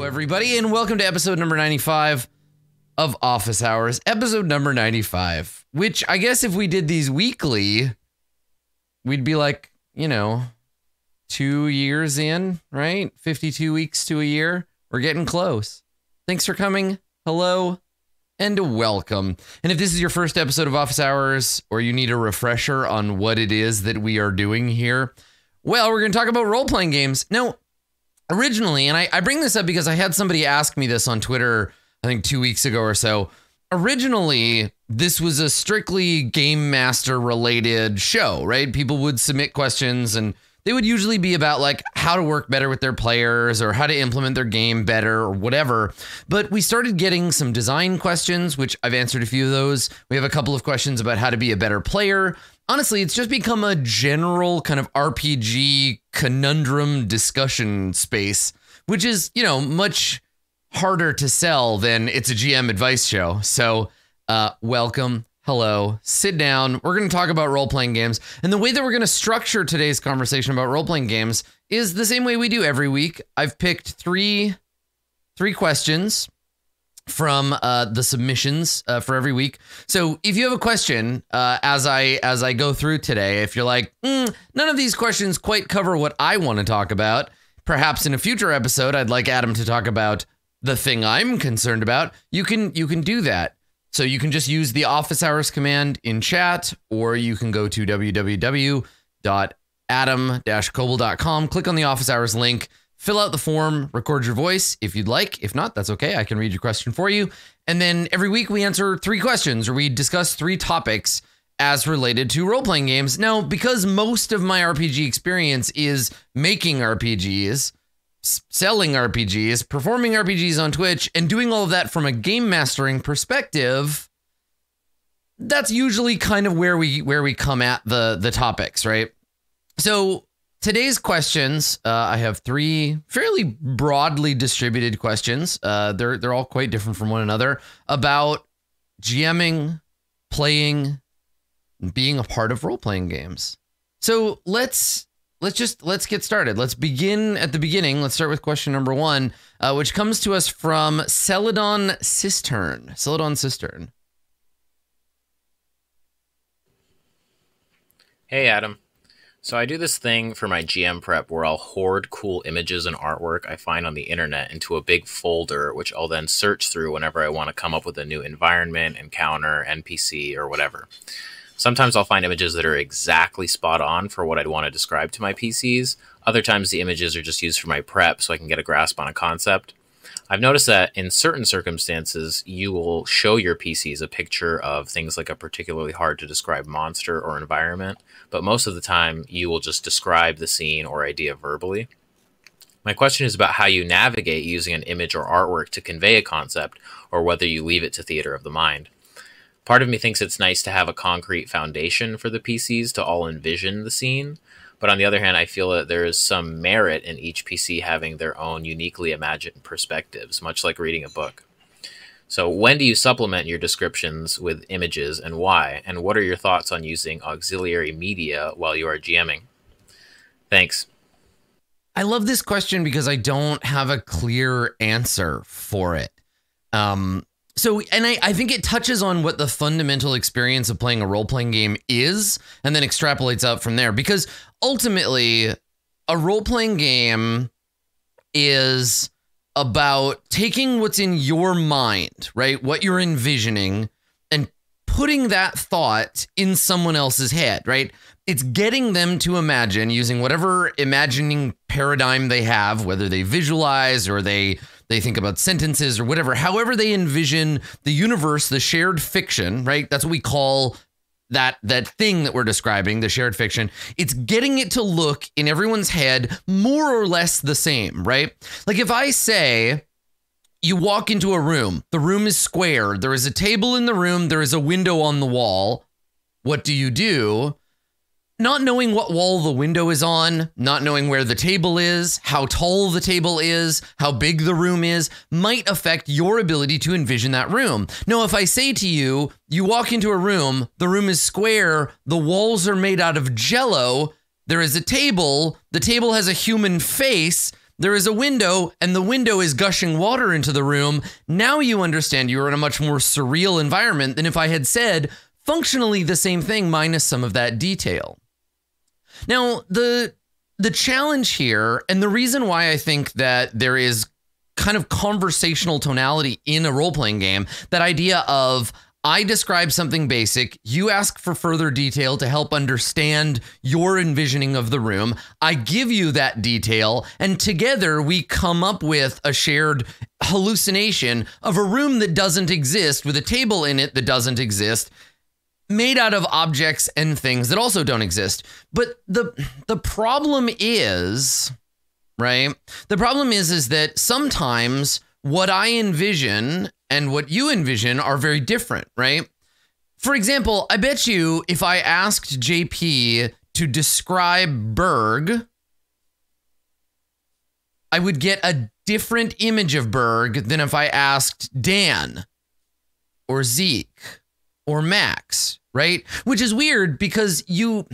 everybody, and welcome to episode number 95 of Office Hours. Episode number 95, which I guess if we did these weekly, we'd be like, 2 years in, right? 52 weeks to a year. We're getting close. Thanks for coming. Hello and welcome. And if this is your first episode of Office Hours, or you need a refresher on what it is that we are doing here, well, we're going to talk about role-playing games. Now, originally, and I bring this up because I had somebody ask me this on Twitter, I think 2 weeks ago or so. Originally, this was a strictly Game Master related show, right? People would submit questions and they would usually be about like how to work better with their players or how to implement their game better or whatever. But we started getting some design questions, which I've answered a few of those. We have a couple of questions about how to be a better player. Honestly, it's just become a general kind of RPG conundrum discussion space, which is, much harder to sell than it's a GM advice show. So welcome. Hello. Sit down. We're going to talk about role-playing games. And the way that we're going to structure today's conversation about role-playing games is the same way we do every week. I've picked three questions from the submissions for every week. So if you have a question as I go through today, if you're like, none of these questions quite cover what I want to talk about, perhaps in a future episode, I'd like Adam to talk about the thing I'm concerned about, you can do that. So you can just use the Office Hours command in chat, or you can go to www.adam-koble.com, click on the Office Hours link, fill out the form, record your voice if you'd like. If not, that's okay. I can read your question for you. And then every week we answer 3 questions, or we discuss 3 topics as related to role-playing games. Now, because most of my RPG experience is making RPGs, selling RPGs, performing RPGs on Twitch, and doing all of that from a game mastering perspective, that's usually kind of where we come at the topics, right? So today's questions, I have 3 fairly broadly distributed questions. They're all quite different from one another about GMing, playing, and being a part of role-playing games. So let's get started. Let's begin at the beginning. Let's start with question number 1, which comes to us from Celadon Cistern. Hey, Adam. So I do this thing for my GM prep where I'll hoard cool images and artwork I find on the internet into a big folder, which I'll then search through whenever I want to come up with a new environment, encounter, NPC, or whatever. Sometimes I'll find images that are exactly spot on for what I'd want to describe to my PCs. Other times the images are just used for my prep so I can get a grasp on a concept. I've noticed that in certain circumstances, you will show your PCs a picture of things like a particularly hard to describe monster or environment, but most of the time you will just describe the scene or idea verbally. My question is about how you navigate using an image or artwork to convey a concept, or whether you leave it to theater of the mind. Part of me thinks it's nice to have a concrete foundation for the PCs to all envision the scene, but on the other hand, I feel that there is some merit in each PC having their own uniquely imagined perspectives, much like reading a book. So when do you supplement your descriptions with images and why? And what are your thoughts on using auxiliary media while you are GMing? Thanks. I love this question because I don't have a clear answer for it. I think it touches on what the fundamental experience of playing a role-playing game is, and then extrapolates out from there. Because ultimately, a role-playing game is about taking what's in your mind, right? What you're envisioning, and putting that thought in someone else's head, right? It's getting them to imagine using whatever imagining paradigm they have, whether they visualize or they think about sentences or whatever, however they envision the universe, the shared fiction, right? That's what we call that thing that we're describing, the shared fiction. It's getting it to look in everyone's head more or less the same, right? Like if I say you walk into a room, the room is square, there is a table in the room, there is a window on the wall. What do? Not knowing what wall the window is on, not knowing where the table is, how tall the table is, how big the room is, might affect your ability to envision that room. Now, if I say to you, you walk into a room, the room is square, the walls are made out of Jell-O, there is a table, the table has a human face, there is a window and the window is gushing water into the room. Now you understand you are in a much more surreal environment than if I had said functionally the same thing minus some of that detail. Now, the challenge here, and the reason why I think that there is kind of conversational tonality in a role-playing game, that idea of I describe something basic, you ask for further detail to help understand your envisioning of the room, I give you that detail, and together we come up with a shared hallucination of a room that doesn't exist, with a table in it that doesn't exist, made out of objects and things that also don't exist. But the problem is, right? The problem is that sometimes what I envision and what you envision are very different, right? For example, I bet you if I asked JP to describe Berg, I would get a different image of Berg than if I asked Dan or Zeke or Max, right? Which is weird because you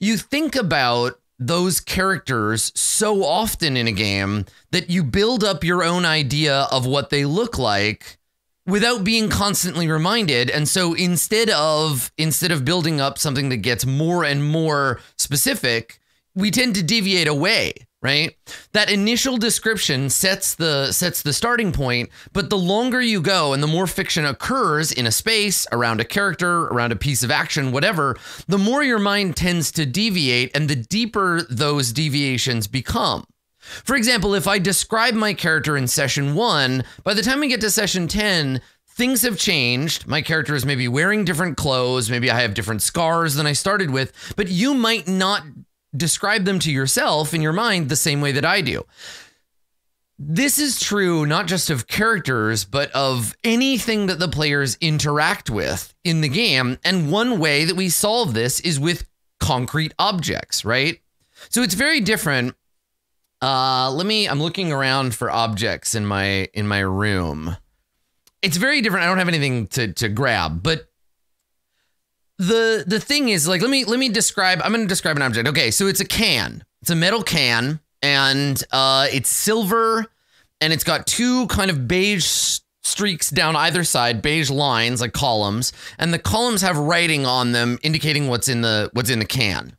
think about those characters so often in a game that you build up your own idea of what they look like without being constantly reminded. And so instead of building up something that gets more and more specific, we tend to deviate away, right? That initial description sets the starting point, but the longer you go and the more fiction occurs in a space, around a character, around a piece of action, whatever, the more your mind tends to deviate and the deeper those deviations become. For example, if I describe my character in session 1, by the time we get to session 10, things have changed. My character is maybe wearing different clothes. Maybe I have different scars than I started with, but you might not describe them to yourself in your mind the same way that I do. This is true not just of characters, but of anything that the players interact with in the game. And one way that we solve this is with concrete objects, right? So it's very different. I'm looking around for objects in my room. It's very different. I don't have anything to grab, but the thing is, like, let me describe, I'm going to describe an object. Okay. So it's a can, it's a metal can, and it's silver, and it's got two kind of beige streaks down either side, beige lines like columns, and the columns have writing on them indicating what's in the can.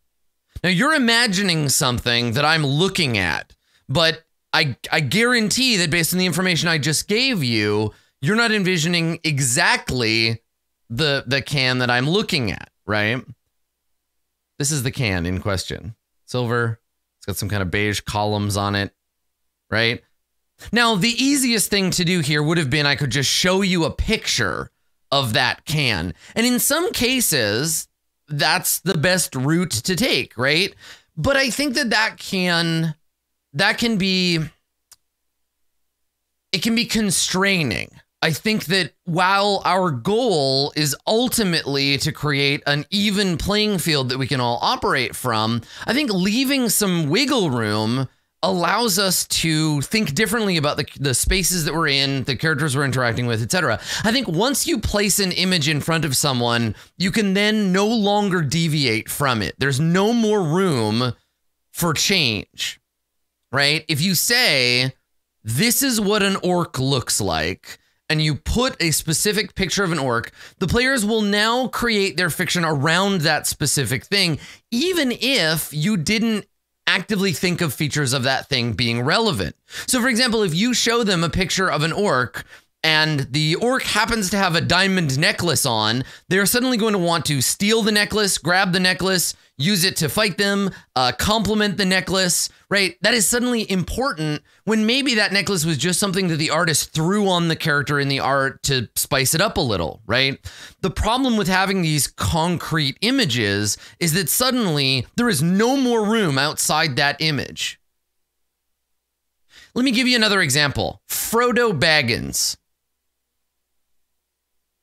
Now you're imagining something that I'm looking at, but I guarantee that based on the information I just gave you, you're not envisioning exactly the can that I'm looking at, right? This is the can in question. Silver. It's got some kind of beige columns on it, right? Now, the easiest thing to do here would have been I could just show you a picture of that can. And in some cases, that's the best route to take, right? But I think that can be constraining. I think that while our goal is ultimately to create an even playing field that we can all operate from, I think leaving some wiggle room allows us to think differently about the spaces that we're in, the characters we're interacting with, etc. I think once you place an image in front of someone, you can then no longer deviate from it. There's no more room for change, right? If you say, this is what an orc looks like, and you put a specific picture of an orc, the players will now create their fiction around that specific thing, even if you didn't actively think of features of that thing being relevant. So for example, if you show them a picture of an orc and the orc happens to have a diamond necklace on, they're suddenly going to want to steal the necklace, grab the necklace, use it to fight them, compliment the necklace, right? That is suddenly important when maybe that necklace was just something that the artist threw on the character in the art to spice it up a little, right? The problem with having these concrete images is that suddenly there is no more room outside that image. Let me give you another example. Frodo Baggins.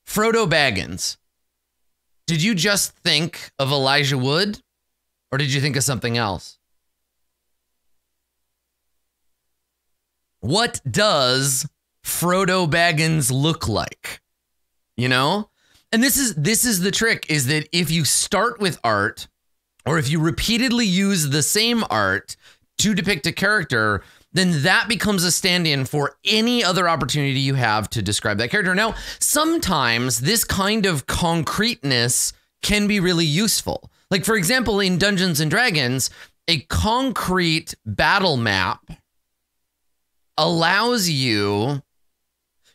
Frodo Baggins. Did you just think of Elijah Wood, or did you think of something else? What does Frodo Baggins look like? You know? And this is the trick, is that if you start with art, or if you repeatedly use the same art to depict a character, then that becomes a stand-in for any other opportunity you have to describe that character. Now, sometimes this kind of concreteness can be really useful. Like, for example, in Dungeons and Dragons, a concrete battle map allows you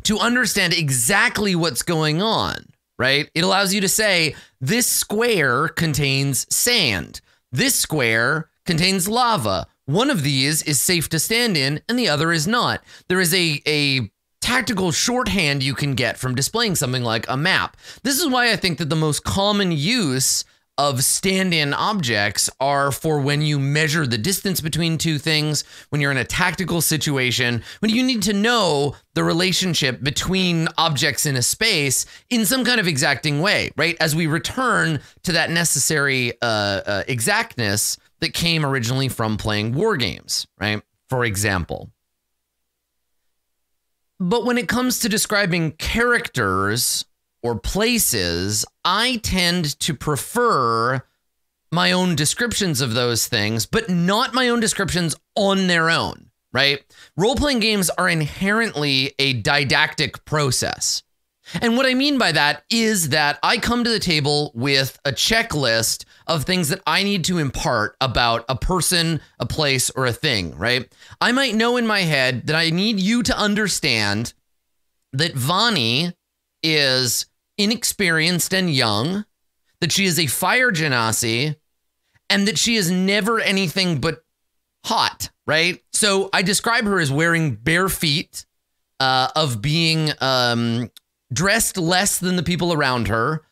to understand exactly what's going on, right? It allows you to say, this square contains sand. This square contains lava. One of these is safe to stand in and the other is not. There is a tactical shorthand you can get from displaying something like a map. This is why I think that the most common use of stand-in objects are for when you measure the distance between two things, when you're in a tactical situation, when you need to know the relationship between objects in a space in some kind of exacting way, right? As we return to that necessary exactness that came originally from playing war games, right? For example. But when it comes to describing characters or places, I tend to prefer my own descriptions of those things, but not my own descriptions on their own, right? Role-playing games are inherently a didactic process. And what I mean by that is that I come to the table with a checklist of things that I need to impart about a person, a place, or a thing, right? I might know in my head that I need you to understand that Vani is inexperienced and young, that she is a fire genasi, and that she is never anything but hot, right? So I describe her as wearing bare feet, of being dressed less than the people around her,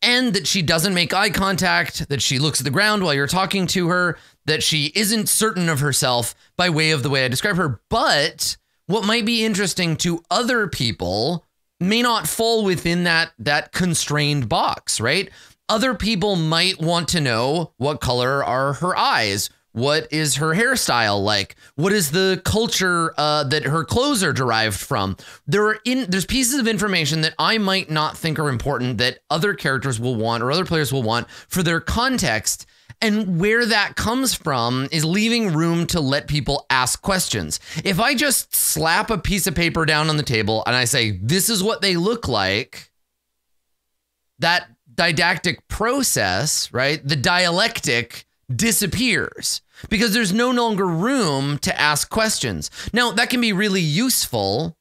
and that she doesn't make eye contact, that she looks at the ground while you're talking to her, that she isn't certain of herself by way of the way I describe her. But what might be interesting to other people may not fall within that constrained box, right? Other people might want to know what color are her eyes. What is her hairstyle like? What is the culture that her clothes are derived from? There's pieces of information that I might not think are important that other characters will want or other players will want for their context. And where that comes from is leaving room to let people ask questions. If I just slap a piece of paper down on the table and I say, this is what they look like, that didactic process, right? The dialectic disappears because there's no longer room to ask questions. Now, that can be really useful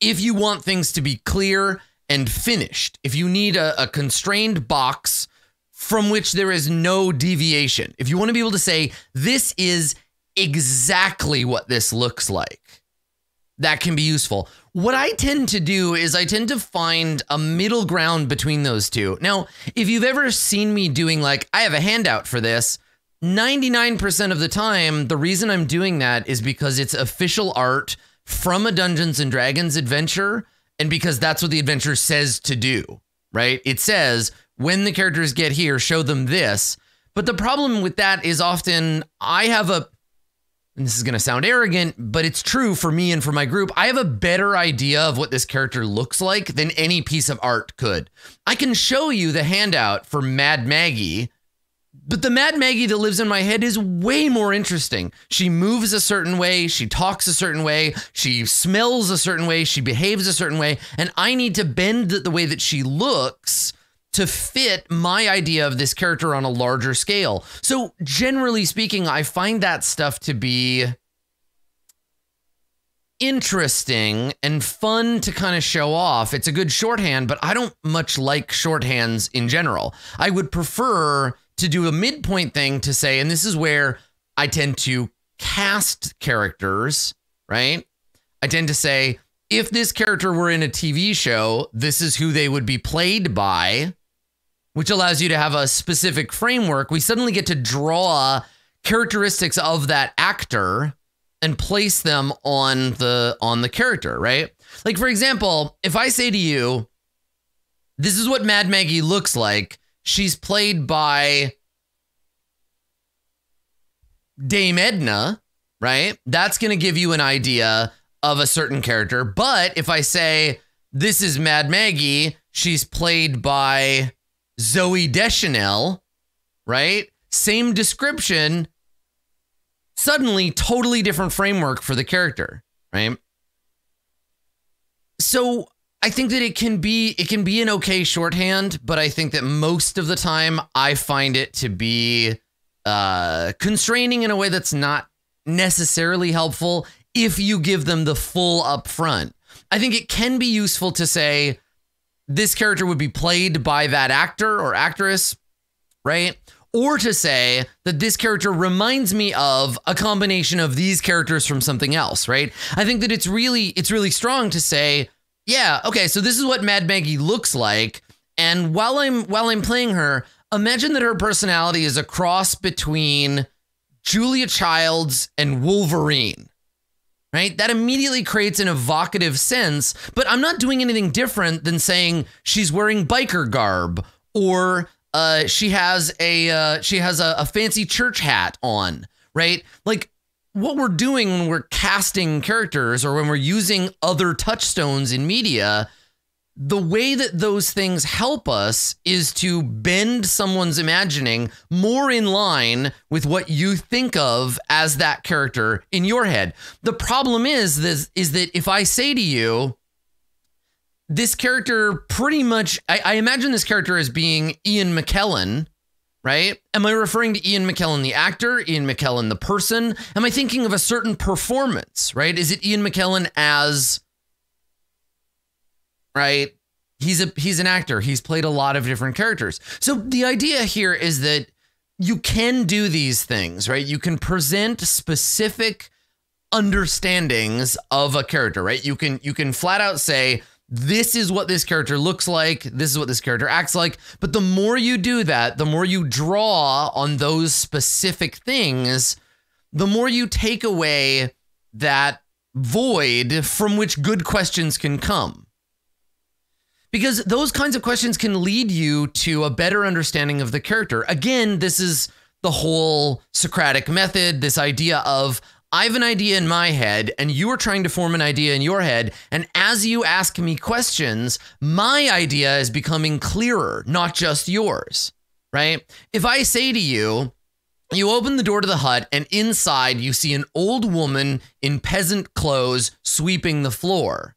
if you want things to be clear and finished. If you need a constrained box from which there is no deviation. If you want to be able to say, this is exactly what this looks like, that can be useful. What I tend to do is I tend to find a middle ground between those two. Now, if you've ever seen me doing like, I have a handout for this, 99% of the time, the reason I'm doing that is because it's official art from a Dungeons and Dragons adventure, and because that's what the adventure says to do, right? It says, when the characters get here, show them this. But the problem with that is often I have and this is going to sound arrogant, but it's true for me and for my group, I have a better idea of what this character looks like than any piece of art could. I can show you the handout for Mad Maggie, but the Mad Maggie that lives in my head is way more interesting. She moves a certain way, she talks a certain way, she smells a certain way, she behaves a certain way, and I need to bend the way that she looks to fit my idea of this character on a larger scale. So generally speaking, I find that stuff to be interesting and fun to kind of show off. It's a good shorthand, but I don't much like shorthands in general. I would prefer to do a midpoint thing to say, and this is where I tend to cast characters, right? I tend to say, if this character were in a TV show, this is who they would be played by, which allows you to have a specific framework. We suddenly get to draw characteristics of that actor and place them on the character, right? Like, for example, if I say to you, this is what Mad Maggie looks like, she's played by Dame Edna, right? That's going to give you an idea of a certain character. But if I say, this is Mad Maggie, she's played by Zoe Deschanel, right? Same description, suddenly totally different framework for the character, right? So I think that it can be an okay shorthand, but I think that most of the time I find it to be constraining in a way that's not necessarily helpful if you give them the full upfront. I think it can be useful to say this character would be played by that actor or actress, right? Or to say that this character reminds me of a combination of these characters from something else, right? I think that it's really strong to say, yeah, okay, so this is what Mad Maggie looks like, and while I'm playing her, imagine that her personality is a cross between Julia Childs and Wolverine, right? That immediately creates an evocative sense, but I'm not doing anything different than saying she's wearing biker garb, or she has a fancy church hat on, right? Like, what we're doing when we're casting characters or when we're using other touchstones in media, the way that those things help us is to bend someone's imagining more in line with what you think of as that character in your head. The problem is that if I say to you, this character pretty much, I imagine this character as being Ian McKellen, right? Am I referring to Ian McKellen, the actor, Ian McKellen, the person? Am I thinking of a certain performance, right? Is it Ian McKellen as, right? He's an actor. He's played a lot of different characters. So the idea here is that you can do these things, right? You can present specific understandings of a character, right? You can flat out say, this is what this character looks like. This is what this character acts like. But the more you do that, the more you draw on those specific things, the more you take away that void from which good questions can come. Because those kinds of questions can lead you to a better understanding of the character. Again, this is the whole Socratic method, this idea of, I have an idea in my head and you are trying to form an idea in your head. And as you ask me questions, my idea is becoming clearer, not just yours, right? If I say to you, you open the door to the hut and inside you see an old woman in peasant clothes sweeping the floor.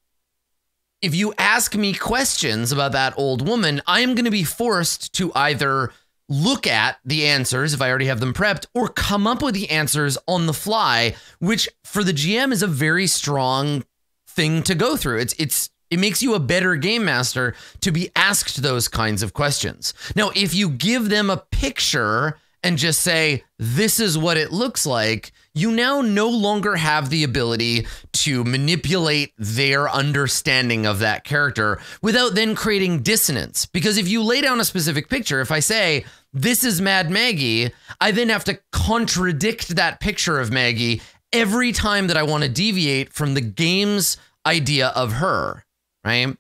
If you ask me questions about that old woman, I am going to be forced to either look at the answers if I already have them prepped, or come up with the answers on the fly, which for the GM is a very strong thing to go through. It makes you a better game master to be asked those kinds of questions. Now, if you give them a picture and just say, this is what it looks like, you now no longer have the ability to manipulate their understanding of that character without then creating dissonance. Because if you lay down a specific picture, if I say, this is Mad Maggie, I then have to contradict that picture of Maggie every time that I want to deviate from the game's idea of her, right?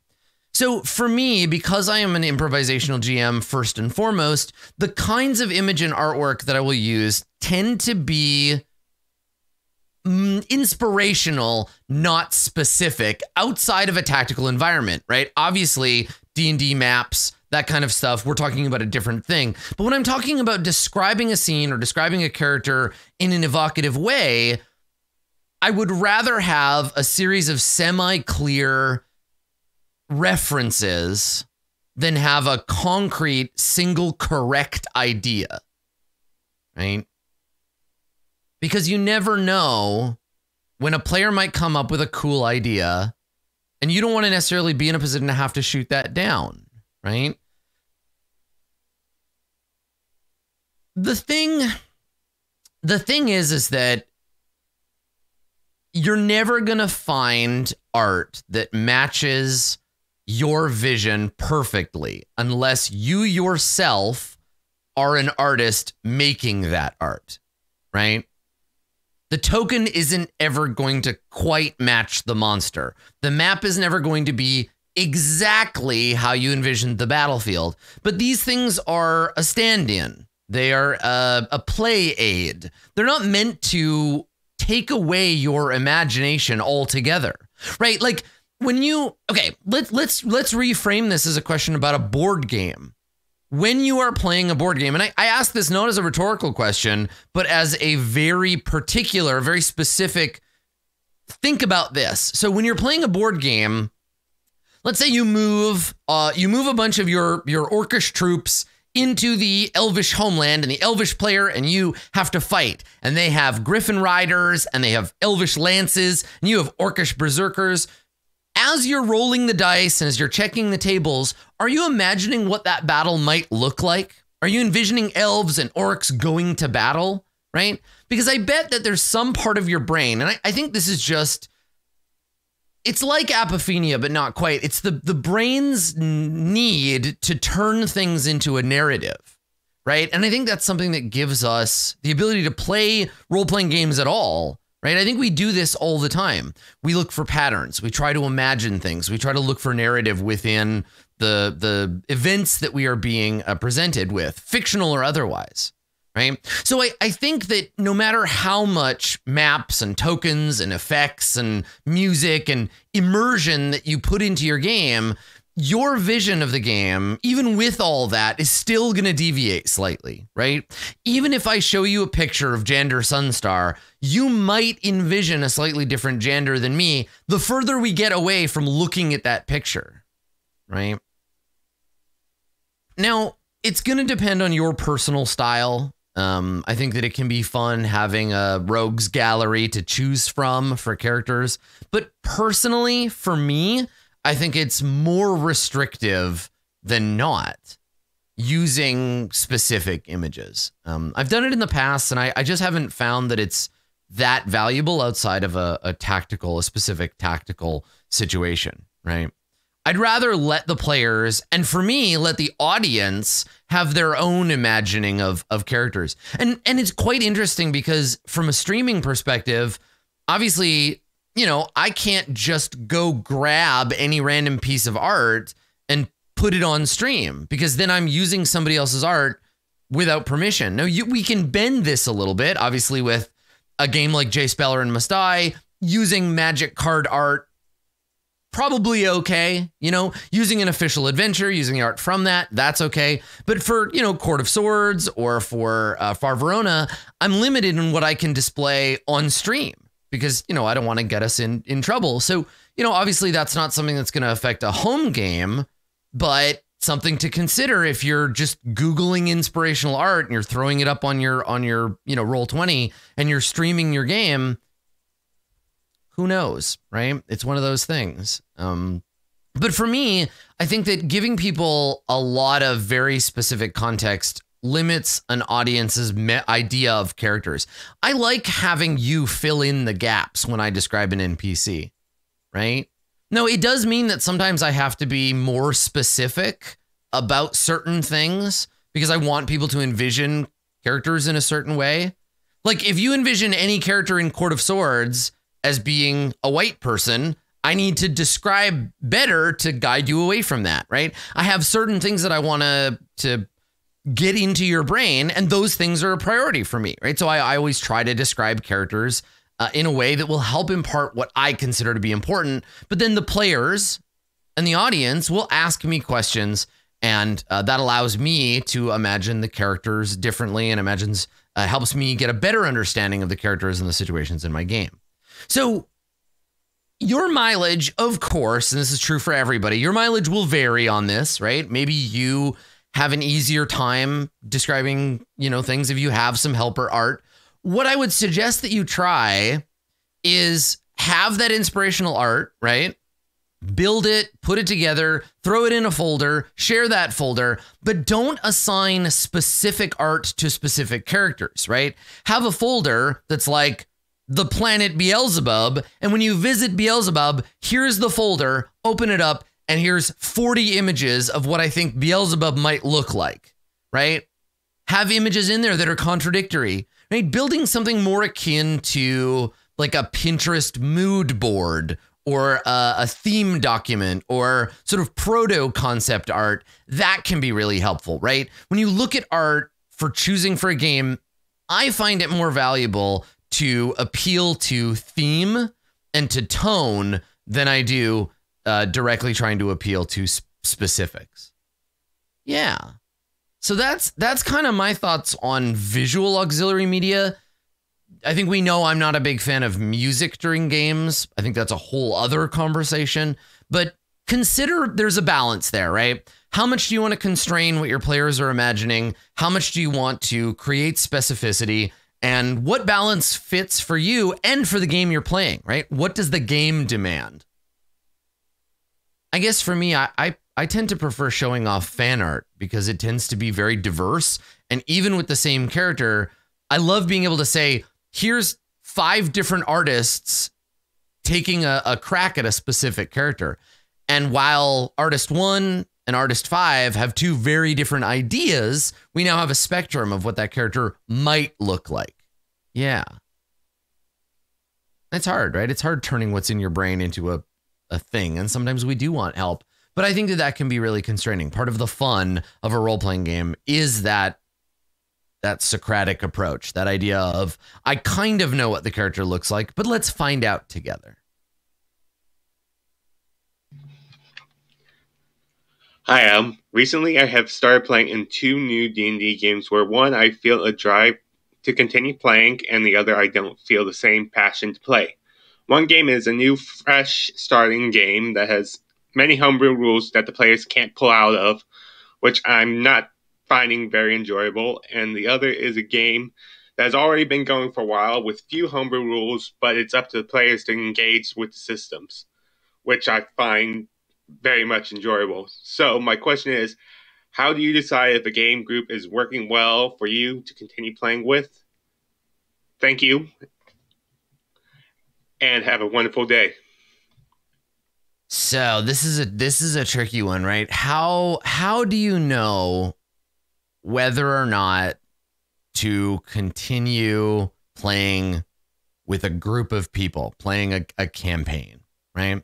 So for me, because I am an improvisational GM first and foremost, the kinds of image and artwork that I will use tend to be inspirational, not specific, outside of a tactical environment, right? Obviously, D&D maps, that kind of stuff, we're talking about a different thing. But when I'm talking about describing a scene or describing a character in an evocative way, I would rather have a series of semi-clear references than have a concrete single correct idea, right? Because you never know when a player might come up with a cool idea and you don't want to necessarily be in a position to have to shoot that down, right? The thing is that you're never going to find art that matches your vision perfectly unless you yourself are an artist making that art, right? The token isn't ever going to quite match the monster. The map is never going to be exactly how you envisioned the battlefield, but these things are a stand-in. They are a play aid. They're not meant to take away your imagination altogether, right? Like when you, okay, let's reframe this as a question about a board game. when you are playing a board game, and I ask this not as a rhetorical question, but as a very particular, very specific, think about this. So when you're playing a board game, let's say you move a bunch of your orcish troops into the elvish homeland, and the elvish player and you have to fight. And they have griffin riders and they have elvish lances and you have orcish berserkers. As you're rolling the dice and as you're checking the tables, are you imagining what that battle might look like? Are you envisioning elves and orcs going to battle, right? Because I bet that there's some part of your brain, and I think this is just, it's like apophenia, but not quite. It's the brain's need to turn things into a narrative, right? And I think that's something that gives us the ability to play role-playing games at all, right? I think we do this all the time. We look for patterns. We try to imagine things. We try to look for narrative within the events that we are being presented with, fictional or otherwise. Right. So I think that no matter how much maps and tokens and effects and music and immersion that you put into your game, your vision of the game, even with all that, is still going to deviate slightly. Right. Even if I show you a picture of Jander Sunstar, you might envision a slightly different Jander than me the further we get away from looking at that picture. Right. Now, it's going to depend on your personal style. I think that it can be fun having a rogues gallery to choose from for characters. But personally, for me, I think it's more restrictive than not using specific images. I've done it in the past, and I just haven't found that it's that valuable outside of a specific tactical situation, right? I'd rather let the players, and for me, let the audience have their own imagining of characters. And it's quite interesting because from a streaming perspective, obviously, you know, I can't just go grab any random piece of art and put it on stream, because then I'm using somebody else's art without permission. Now, we can bend this a little bit, obviously, with a game like Jay Speller and Must Die, using magic card art. Probably okay, you know, using an official adventure, using the art from that, that's okay. But for, you know, Court of Swords or for Far Verona, I'm limited in what I can display on stream because, you know, I don't want to get us in trouble. So, you know, obviously that's not something that's going to affect a home game, but something to consider if you're just Googling inspirational art and you're throwing it up on your, you know, Roll20 and you're streaming your game. Who knows, right? It's one of those things. But for me, I think that giving people a lot of very specific context limits an audience's idea of characters. I like having you fill in the gaps when I describe an NPC, right? No, it does mean that sometimes I have to be more specific about certain things because I want people to envision characters in a certain way. Like if you envision any character in Court of Swords as being a white person, I need to describe better to guide you away from that, right? I have certain things that I want to get into your brain, and those things are a priority for me, right? So I always try to describe characters in a way that will help impart what I consider to be important, but then the players and the audience will ask me questions, and that allows me to imagine the characters differently and helps me get a better understanding of the characters and the situations in my game. So your mileage, of course, and this is true for everybody, your mileage will vary on this, right? Maybe you have an easier time describing, you know, things if you have some helper art. What I would suggest that you try is have that inspirational art, right? Build it, put it together, throw it in a folder, share that folder, but don't assign specific art to specific characters, right? Have a folder that's like, the planet Beelzebub, and when you visit Beelzebub, here's the folder, open it up, and here's 40 images of what I think Beelzebub might look like, right? Have images in there that are contradictory, right? Building something more akin to like a Pinterest mood board or a theme document or sort of proto concept art, that can be really helpful, right? When you look at art for choosing for a game, I find it more valuable to appeal to theme and to tone than I do directly trying to appeal to specifics. Yeah. So that's kind of my thoughts on visual auxiliary media. I think we know I'm not a big fan of music during games. I think that's a whole other conversation. But consider there's a balance there, right? How much do you want to constrain what your players are imagining? How much do you want to create specificity? And what balance fits for you and for the game you're playing, right? What does the game demand? I guess for me, I tend to prefer showing off fan art because it tends to be very diverse. And even with the same character, I love being able to say, here's 5 different artists taking a crack at a specific character. And while artist 1 and artist 5 have 2 very different ideas, we now have a spectrum of what that character might look like. Yeah. It's hard, right? It's hard turning what's in your brain into a thing. And sometimes we do want help. But I think that can be really constraining. Part of the fun of a role-playing game is that Socratic approach, that idea of, I kind of know what the character looks like, but let's find out together. Hi, recently I have started playing in 2 new D&D games where one I feel a drive to continue playing and the other I don't feel the same passion to play. One game is a new, fresh starting game that has many homebrew rules that the players can't pull out of, which I'm not finding very enjoyable, and the other is a game that has already been going for a while with few homebrew rules, but it's up to the players to engage with the systems, which I find very much enjoyable. So my question is, how do you decide if a game group is working well for you to continue playing with? Thank you, and have a wonderful day. So this is a tricky one, right? How do you know whether or not to continue playing with a group of people, playing a campaign, right?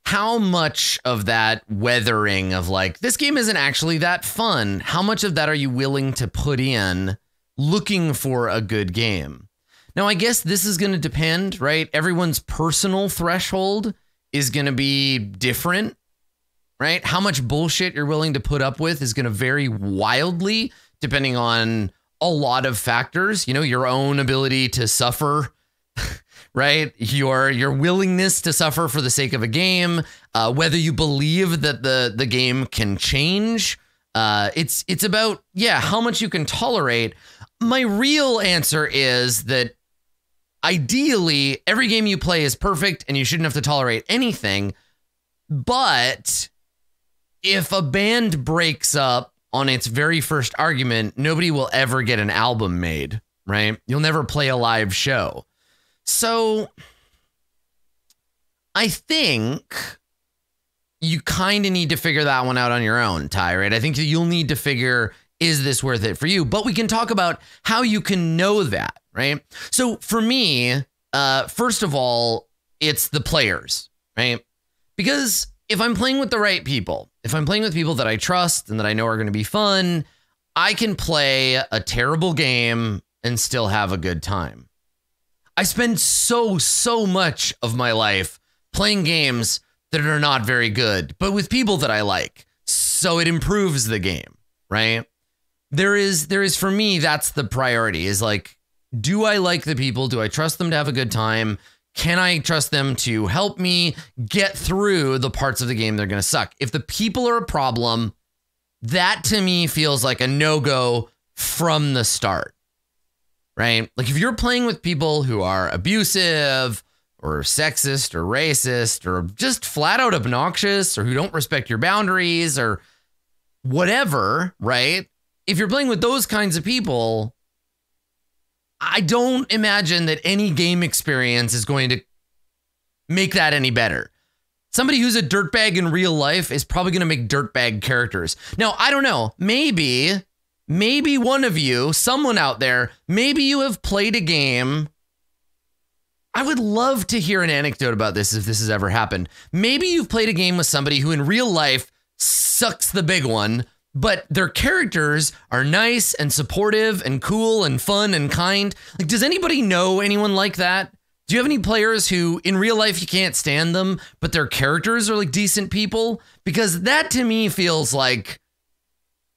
How much of that weathering of like, this game isn't actually that fun, how much of that are you willing to put in looking for a good game? Now, I guess this is going to depend, right? Everyone's personal threshold is going to be different, right? How much bullshit you're willing to put up with is going to vary wildly depending on a lot of factors, you know, your own ability to suffer, right? Your willingness to suffer for the sake of a game, whether you believe that the game can change. It's about, how much you can tolerate. My real answer is that ideally every game you play is perfect and you shouldn't have to tolerate anything. But if a band breaks up on its very first argument, nobody will ever get an album made, right? You'll never play a live show. So I think you kind of need to figure that one out on your own, Ty, right? I think you'll need to figure, is this worth it for you? But we can talk about how you can know that, right? So for me, first of all, it's the players, right? Because if I'm playing with the right people, if I'm playing with people that I trust and that I know are going to be fun, I can play a terrible game and still have a good time. I spend so much of my life playing games that are not very good, but with people that I like. So it improves the game, right? There is for me, that's the priority, is like, do I like the people? Do I trust them to have a good time? Can I trust them to help me get through the parts of the game they're going to suck? If the people are a problem, that to me feels like a no-go from the start, right? Like if you're playing with people who are abusive or sexist or racist or just flat out obnoxious or who don't respect your boundaries or whatever, right? If you're playing with those kinds of people, I don't imagine that any game experience is going to make that any better. Somebody who's a dirtbag in real life is probably going to make dirtbag characters. Now, I don't know. Maybe one of you, someone out there, maybe you have played a game. I would love to hear an anecdote about this if this has ever happened. Maybe you've played a game with somebody who in real life sucks the big one, but their characters are nice and supportive and cool and fun and kind. Like, does anybody know anyone like that? Do you have any players who in real life you can't stand them, but their characters are like decent people? Because that to me feels like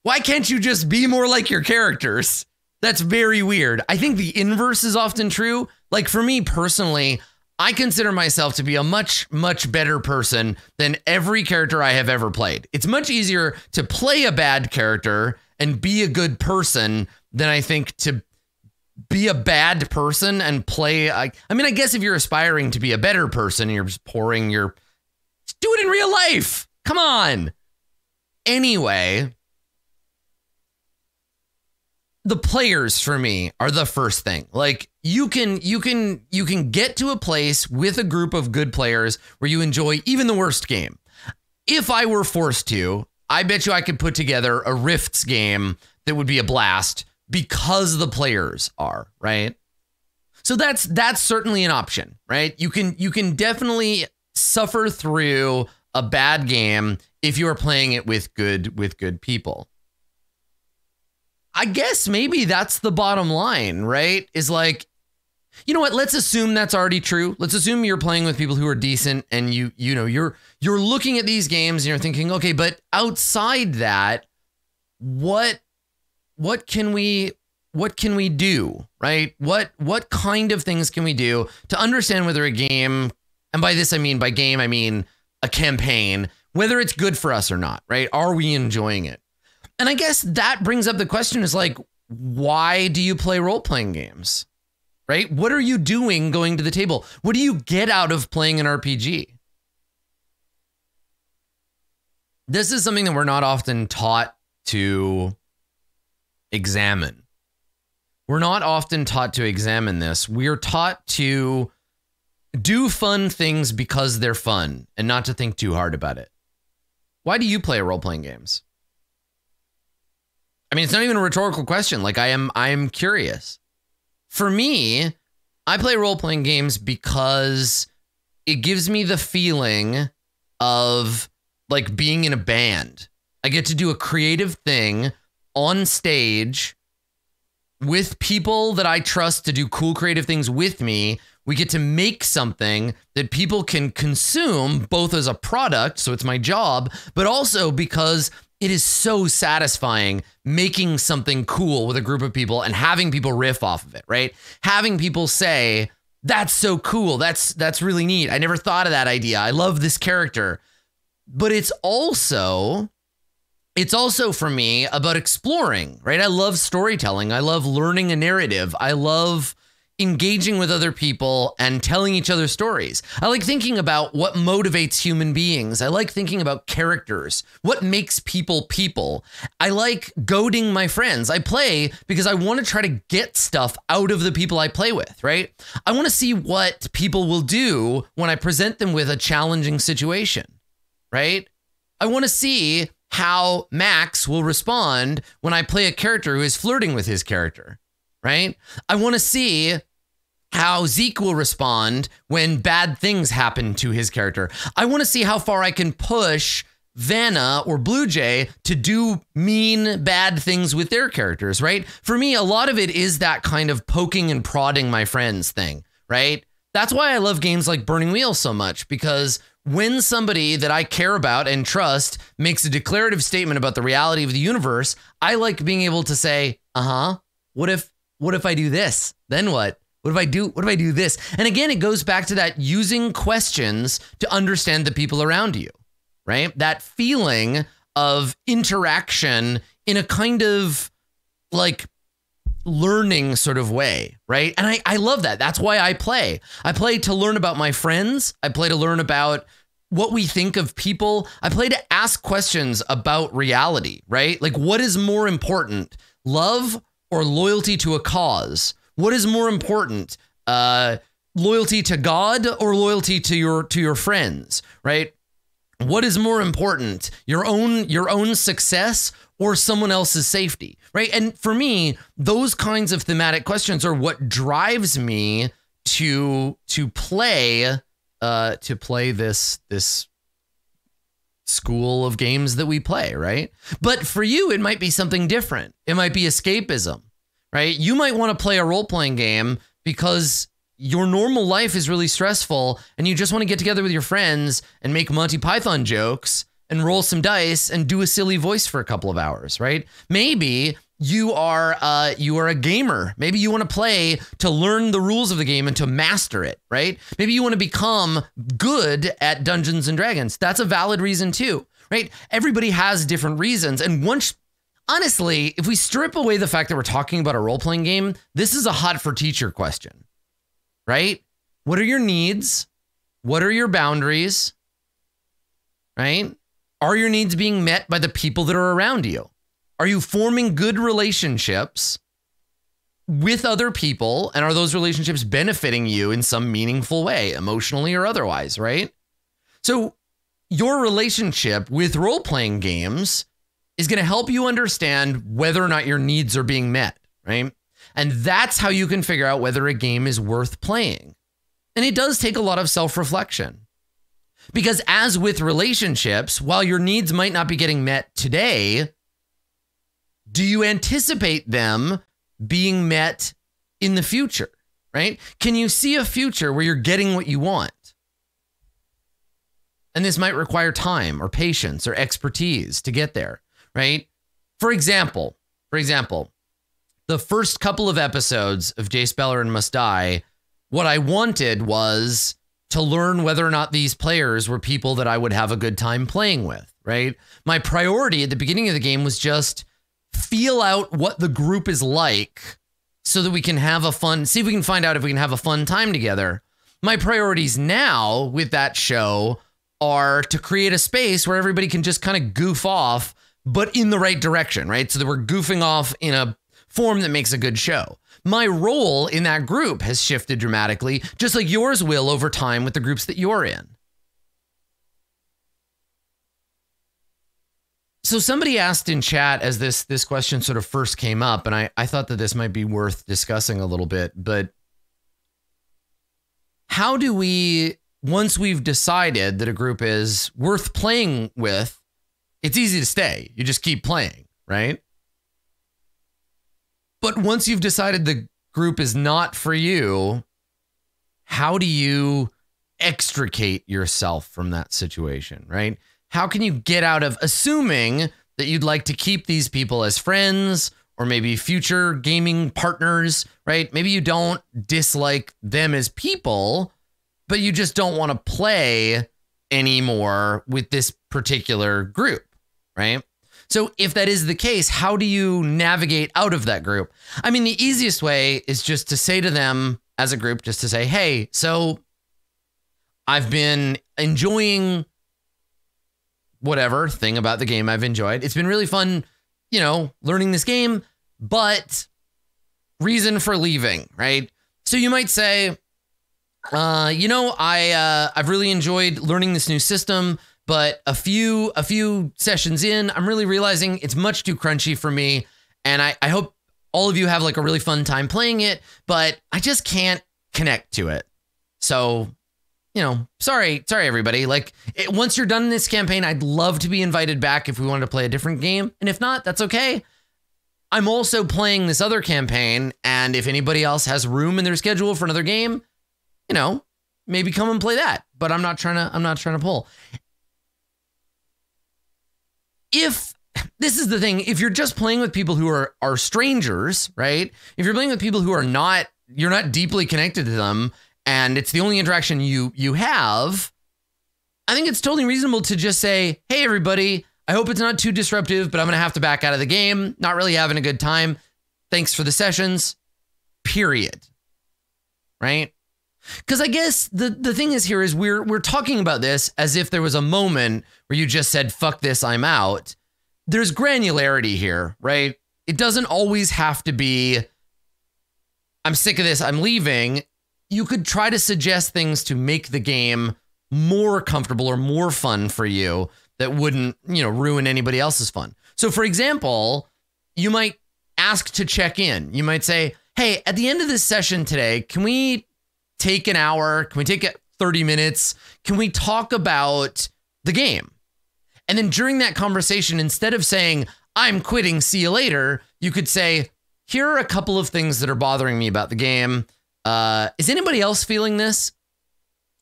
Why can't you just be more like your characters? That's very weird. I think the inverse is often true. Like for me personally, I consider myself to be a much, much better person than every character I have ever played. It's much easier to play a bad character and be a good person than I think to be a bad person and play. I mean, I guess if you're aspiring to be a better person and you're just pouring your, just do it in real life. Come on. Anyway, the players for me are the first thing. Like you can get to a place with a group of good players where you enjoy even the worst game. If I were forced to, I bet you I could put together a Rifts game that would be a blast because the players are, right? So that's certainly an option, right? You can definitely suffer through a bad game if you are playing it with good people. I guess maybe that's the bottom line, right? Is like, you know what? Let's assume that's already true. Let's assume you're playing with people who are decent and you're looking at these games and you're thinking, okay, but outside that, what can we do, right? What kind of things can we do to understand whether a game, and by this I mean a campaign, whether it's good for us or not, right? Are we enjoying it? And I guess that brings up the question is like, why do you play role-playing games, right? What are you doing going to the table? What do you get out of playing an RPG? This is something that we're not often taught to examine. We're not often taught to examine this. We're taught to do fun things because they're fun and not to think too hard about it. Why do you play role-playing games? I mean, it's not even a rhetorical question. Like I am curious. For me, I play role-playing games because it gives me the feeling of like being in a band. I get to do a creative thing on stage with people that I trust to do cool creative things with me. We get to make something that people can consume both as a product, so it's my job, but also because it is so satisfying making something cool with a group of people and having people riff off of it, right? Having people say, that's so cool. That's really neat. I never thought of that idea. I love this character. But it's also for me about exploring, right? I love storytelling. I love learning a narrative. I love engaging with other people and telling each other stories. I like thinking about what motivates human beings. I like thinking about characters, what makes people people. I like goading my friends. I play because I want to try to get stuff out of the people I play with, right? I want to see what people will do when I present them with a challenging situation, right? I want to see how Max will respond when I play a character who is flirting with his character, right? I want to see how Zeke will respond when bad things happen to his character. I want to see how far I can push Vanna or Blue Jay to do mean, bad things with their characters, right? For me, a lot of it is that kind of poking and prodding my friends thing, right? That's why I love games like Burning Wheel so much, because when somebody that I care about and trust makes a declarative statement about the reality of the universe, I like being able to say, what if I do this? Then what? What if I do this? And again, it goes back to that using questions to understand the people around you, right? That feeling of interaction in a kind of like learning sort of way, right? And I love that. That's why I play. I play to learn about my friends. I play to learn about what we think of people. I play to ask questions about reality, right? Like, what is more important, love or loyalty to a cause? What is more important, loyalty to God or loyalty to your friends, right? What is more important, your own success or someone else's safety, right? And for me, those kinds of thematic questions are what drives me to play this school of games that we play, right? But for you, it might be something different. It might be escapism, right? You might want to play a role-playing game because your normal life is really stressful and you just want to get together with your friends and make Monty Python jokes and roll some dice and do a silly voice for a couple of hours, right? Maybe you are a gamer. Maybe you want to play to learn the rules of the game and to master it, right? Maybe you want to become good at Dungeons and Dragons. That's a valid reason too, right? Everybody has different reasons. And honestly, if we strip away the fact that we're talking about a role-playing game, this is a hot for teacher question, right? What are your needs? What are your boundaries? Right? Are your needs being met by the people that are around you? Are you forming good relationships with other people? And are those relationships benefiting you in some meaningful way, emotionally or otherwise, right? So your relationship with role-playing games is going to help you understand whether or not your needs are being met, right? And that's how you can figure out whether a game is worth playing. And it does take a lot of self-reflection. Because as with relationships, while your needs might not be getting met today, do you anticipate them being met in the future, right? Can you see a future where you're getting what you want? And this might require time or patience or expertise to get there, right? For example, the first couple of episodes of Jace Beleren Must Die, what I wanted was to learn whether or not these players were people that I would have a good time playing with, right? My priority at the beginning of the game was just feel out what the group is like so that we can have see if we can find out if we can have a fun time together. My priorities now with that show are to create a space where everybody can just kind of goof off, but in the right direction, right? So that we're goofing off in a form that makes a good show. My role in that group has shifted dramatically, just like yours will over time with the groups that you're in. So somebody asked in chat as this question sort of first came up, and I thought that this might be worth discussing a little bit, but how do we, once we've decided that a group is worth playing with, it's easy to stay. You just keep playing, right? But once you've decided the group is not for you, how do you extricate yourself from that situation, right? How can you get out of assuming that you'd like to keep these people as friends or maybe future gaming partners, right? Maybe you don't dislike them as people, but you just don't want to play anymore with this particular group, right? So if that is the case, how do you navigate out of that group? I mean, the easiest way is just to say to them as a group, just to say, hey, so I've been enjoying whatever thing about the game I've enjoyed. It's been really fun, learning this game, but reason for leaving, right? So you might say, I've really enjoyed learning this new system, but a few sessions in, I'm really realizing it's much too crunchy for me. And I hope all of you have like a really fun time playing it, but I just can't connect to it. So, sorry, everybody. Like once you're done in this campaign, I'd love to be invited back if we wanted to play a different game. And if not, that's okay. I'm also playing this other campaign. And if anybody else has room in their schedule for another game, maybe come and play that. But I'm not trying to pull. If this is the thing, if you're just playing with people who are strangers, right? If you're playing with people who you're not deeply connected to them and it's the only interaction you have, I think it's totally reasonable to just say, hey, everybody, I hope it's not too disruptive, but I'm going to have to back out of the game. Not really having a good time. Thanks for the sessions. Period. Right? Because I guess the thing is here is we're talking about this as if there was a moment where you just said, fuck this, I'm out. There's granularity here, right? It doesn't always have to be, I'm sick of this, I'm leaving. You could try to suggest things to make the game more comfortable or more fun for you that wouldn't, ruin anybody else's fun. So for example, you might ask to check in. You might say, hey, at the end of this session today, can we take an hour? Can we take 30 minutes? Can we talk about the game? And then during that conversation, instead of saying, I'm quitting, see you later, you could say, here are a couple of things that are bothering me about the game. Is anybody else feeling this?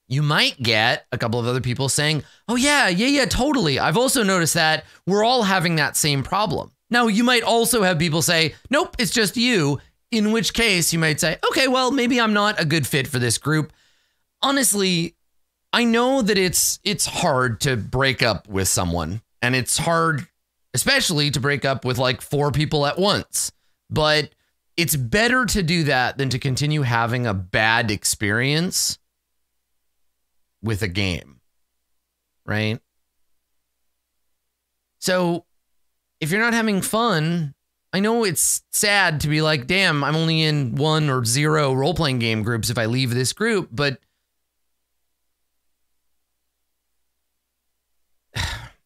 you might get a couple of other people saying, oh yeah, totally. I've also noticed that we're all having that same problem. Now, you might also have people say, nope, it's just you, in which case you might say, okay, well, maybe I'm not a good fit for this group. Honestly, I know that it's hard to break up with someone, and it's hard, especially to break up with like 4 people at once, but it's better to do that than to continue having a bad experience with a game, right? So if you're not having fun, I know it's sad to be like, damn, I'm only in 1 or 0 role-playing game groups if I leave this group, but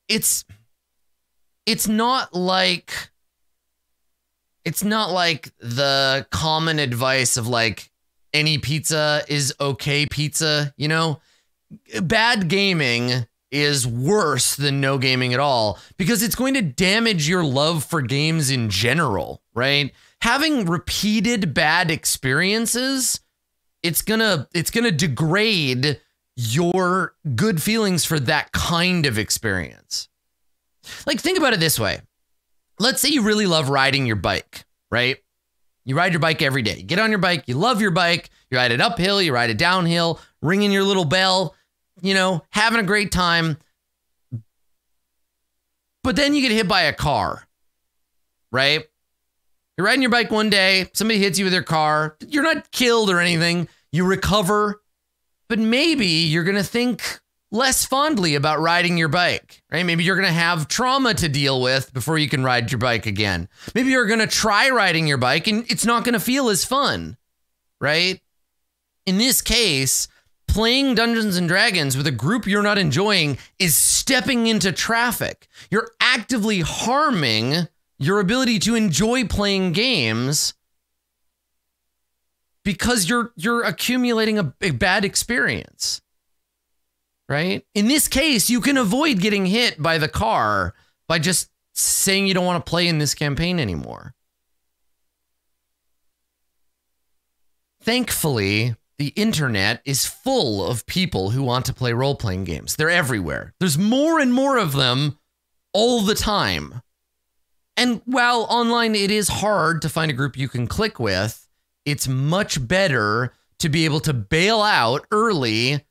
it's not like the common advice of like any pizza is okay pizza, you know? Bad gaming is worse than no gaming at all because it's going to damage your love for games in general, right? Having repeated bad experiences, it's gonna degrade your good feelings for that kind of experience. Like, think about it this way. Let's say you really love riding your bike, right? You ride your bike every day. You get on your bike, you love your bike, you ride it uphill, you ride it downhill, ringing your little bell, you know, having a great time. But then you get hit by a car, right? You're riding your bike one day, somebody hits you with their car. You're not killed or anything. You recover, but maybe you're going to think less fondly about riding your bike, right? Maybe you're going to have trauma to deal with before you can ride your bike again. Maybe you're going to try riding your bike and it's not going to feel as fun, right? In this case, playing Dungeons and Dragons with a group you're not enjoying is stepping into traffic. You're actively harming your ability to enjoy playing games because you're accumulating a bad experience, right? In this case, you can avoid getting hit by the car by just saying you don't want to play in this campaign anymore. Thankfully, the internet is full of people who want to play role-playing games. They're everywhere. There's more and more of them all the time. And while online it is hard to find a group you can click with, it's much better to be able to bail out early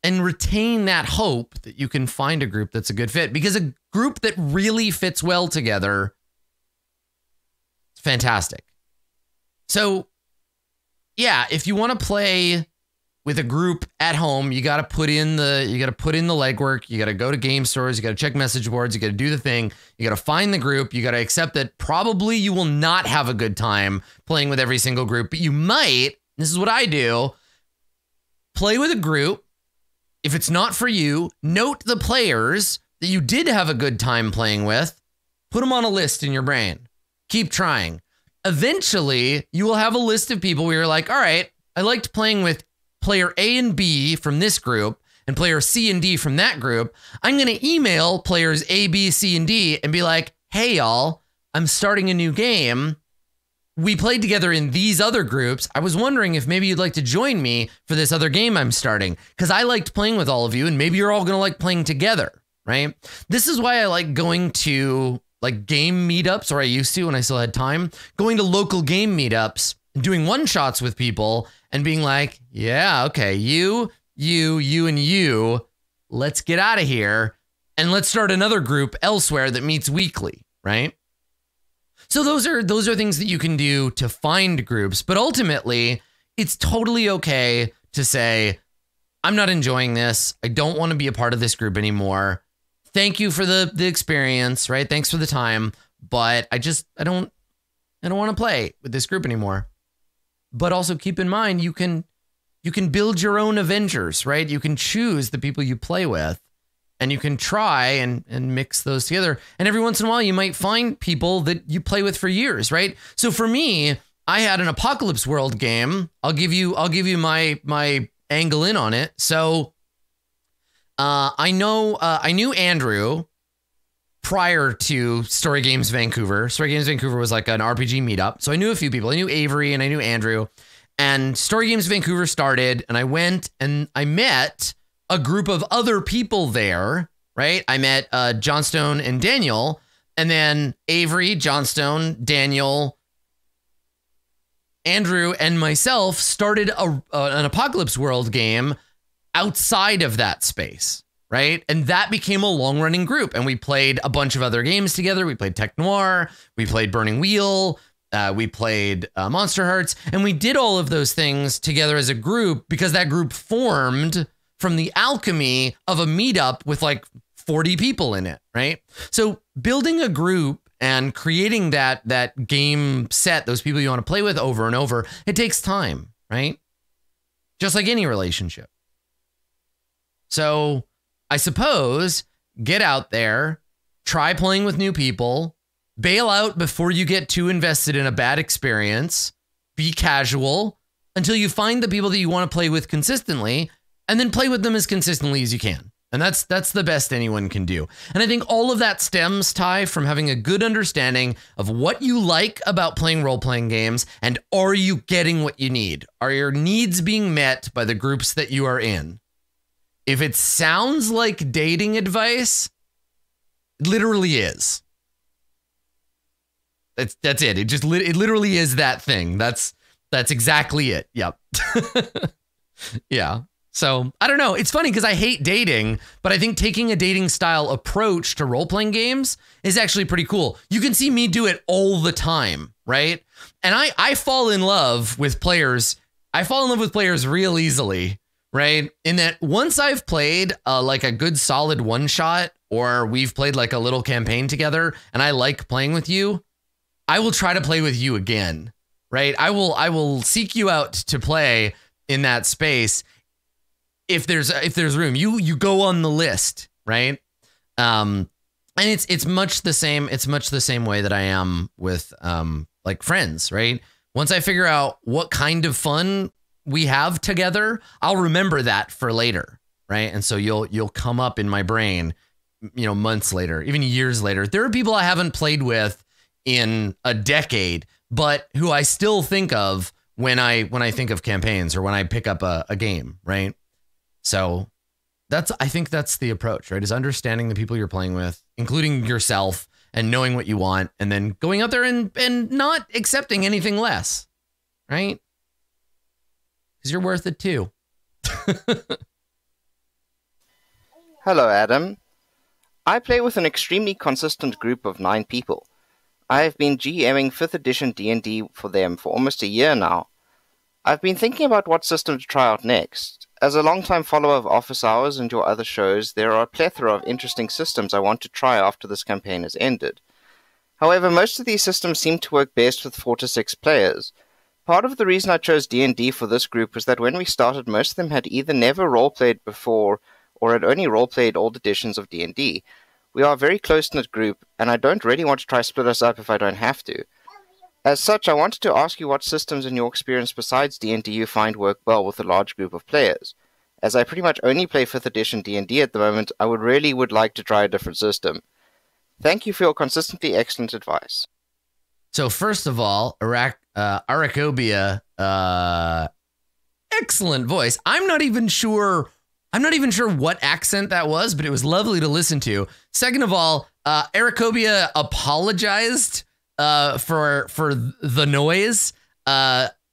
and retain that hope that you can find a group that's a good fit. Because a group that really fits well together is fantastic. So, yeah, if you want to play with a group at home, you got to put in the legwork. You got to go to game stores. You got to check message boards. You got to do the thing. You got to find the group. You got to accept that probably you will not have a good time playing with every single group, but you might. This is what I do. Play with a group. If it's not for you, note the players that you did have a good time playing with. Put them on a list in your brain. Keep trying. Eventually, you will have a list of people where you're like, all right, I liked playing with player A and B from this group and player C and D from that group. I'm going to email players A, B, C, and D and be like, hey, y'all, I'm starting a new game. We played together in these other groups. I was wondering if maybe you'd like to join me for this other game I'm starting because I liked playing with all of you and maybe you're all going to like playing together, right? This is why I like going to like game meetups, or I used to when I still had time, going to local game meetups, doing one-shots with people and being like, yeah, okay, you, and you, let's get out of here and let's start another group elsewhere that meets weekly, right? So those are things that you can do to find groups, but ultimately it's totally okay to say, I'm not enjoying this. I don't want to be a part of this group anymore. Thank you for the experience, right? Thanks for the time, but I don't want to play with this group anymore. But also keep in mind, you can build your own Avengers, right? You can choose the people you play with and you can try and mix those together. And every once in a while, you might find people that you play with for years, right? So for me, I had an Apocalypse World game. I'll give you my angle in on it. So I knew Andrew prior to Story Games Vancouver. Story Games Vancouver was like an RPG meetup. So I knew a few people. I knew Avery and I knew Andrew. And Story Games Vancouver started, and I went and I met a group of other people there, right? I met Johnstone and Daniel, and then Avery, Johnstone, Daniel, Andrew, and myself started an Apocalypse World game outside of that space, right? And that became a long-running group, and we played a bunch of other games together. We played Tech Noir, we played Burning Wheel, we played Monster Hearts, and we did all of those things together as a group because that group formed from the alchemy of a meetup with like 40 people in it, right? So building a group and creating that game set, those people you want to play with over and over, it takes time, right? Just like any relationship. So I suppose get out there, try playing with new people, bail out before you get too invested in a bad experience, be casual until you find the people that you want to play with consistently, and then play with them as consistently as you can. And that's the best anyone can do. And I think all of that stems, Ty, from having a good understanding of what you like about playing role-playing games, and are you getting what you need? Are your needs being met by the groups that you are in? If it sounds like dating advice, it literally is. That's it. It literally is that thing. That's exactly it. Yep. Yeah. So I don't know. It's funny because I hate dating, but I think taking a dating style approach to role-playing games is actually pretty cool. You can see me do it all the time, right? And I fall in love with players. I fall in love with players real easily, right? In that once I've played like a good solid one shot, or we've played like a little campaign together and I like playing with you, I will try to play with you again, right? I will seek you out to play in that space. If there's room, you go on the list, right? And it's much the same. It's much the same way that I am with like friends, right? Once I figure out what kind of fun we have together, I'll remember that for later, right? And so you'll come up in my brain, months later, even years later. There are people I haven't played with in a decade, but who I still think of when I think of campaigns or when I pick up a game, right? So I think that's the approach, right? Is understanding the people you're playing with, including yourself, and knowing what you want, and then going out there and not accepting anything less, right? Because you're worth it too. Hello, Adam. I play with an extremely consistent group of 9 people. I have been GMing 5th edition D&D for them for almost a year now. I've been thinking about what system to try out next. As a long-time follower of Office Hours and your other shows, there are a plethora of interesting systems I want to try after this campaign has ended. However, most of these systems seem to work best with 4 to 6 players. Part of the reason I chose D&D for this group was that when we started, most of them had either never role-played before or had only role-played old editions of D&D. We are a very close-knit group, and I don't really want to try split us up if I don't have to. As such, I wanted to ask you what systems in your experience besides D&D you find work well with a large group of players. As I pretty much only play 5th edition D&D at the moment, I would like to try a different system. Thank you for your consistently excellent advice. So first of all, Aracobia, excellent voice. I'm not even sure what accent that was, but it was lovely to listen to. Second of all, Aracobia apologized for the noise,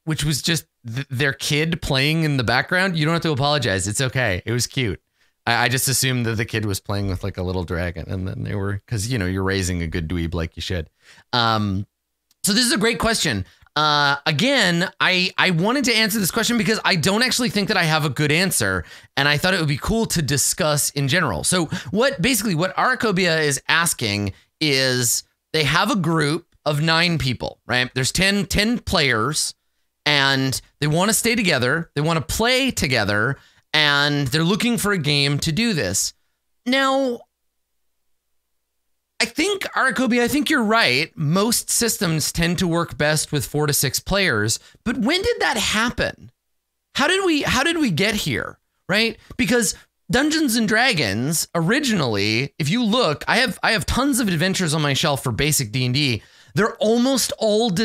which was just their kid playing in the background. You don't have to apologize. It's okay. It was cute. I just assumed that the kid was playing with like a little dragon, and then they were, because you're raising a good dweeb like you should. So this is a great question. Again, I wanted to answer this question because I don't actually think that I have a good answer, and I thought it would be cool to discuss in general. So what Aracobia is asking is, they have a group of 9 people, right? There's 10 players, and they want to stay together. They want to play together, and they're looking for a game to do this. Now, I think, Aracobia, I think you're right. Most systems tend to work best with 4 to 6 players, but when did that happen? How did we get here, right? Because Dungeons and Dragons originally, if you look, I have tons of adventures on my shelf for basic D&D. They're almost all of